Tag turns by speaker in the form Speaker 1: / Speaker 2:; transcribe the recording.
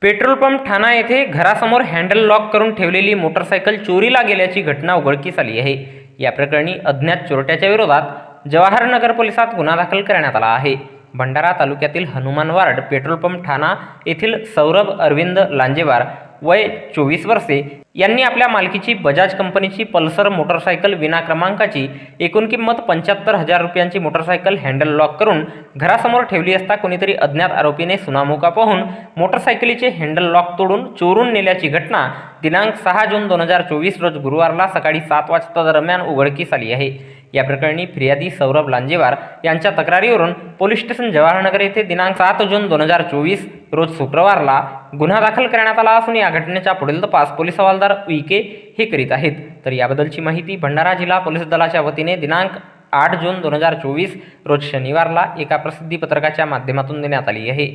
Speaker 1: Petrol pump ठाणा येथे घरासमोर handle lock करून ठेवलेली मोटरसायकल चोरीला गेल्याची घटना उघडकीस आली आहे। या प्रकरणी अज्ञात चोरट्याच्या विरोधात जवाहरनगर पोलिसात गुन्हा दाखल करण्यात आला आहे। भंडारा तालुक्यातील हनुमान वार्ड पेट्रोल पंप ठाणा येथील सौरभ अरविंद लांजेवार वय 24 वर्षे यांनी आपल्या मालकीची बजाज कंपनीची पल्सर मोटरसायकल विना क्रमांकाची एकूण किंमत 75,000 रुपयांची मोटरसायकल हँडल लॉक करून घरासमोर ठेवली असता कोणीतरी अज्ञात आरोपीने सुनामुका पाहून मोटरसायकलीचे हँडल लॉक तोडून चोरून नेल्याची घटना दिनांक 6 जून 2024 रोज गुरुवारला सकाळी 7 वाजता दरम्यान उघडकीस आली आहे। या प्रकरणी फिर्यादी सौरभ लांजेवार यांच्या तक्रारीवरून पोलीस स्टेशन जवाहरनगर येथे दिनांक 7 जून 2024 रोज शुक्रवारला गुन्हा दाखल करण्यात आला असून या घटनेचा पुढील तपास पोलीस हवालदार उईके हे करीत आहेत। तर याबद्दलची माहिती भंडारा जिल्हा पोलीस दलाच्या वतीने दिनांक 8 जून 2024 रोज शनिवारला एका प्रसिद्धी पत्रकाच्या माध्यमातून देण्यात आली आहे।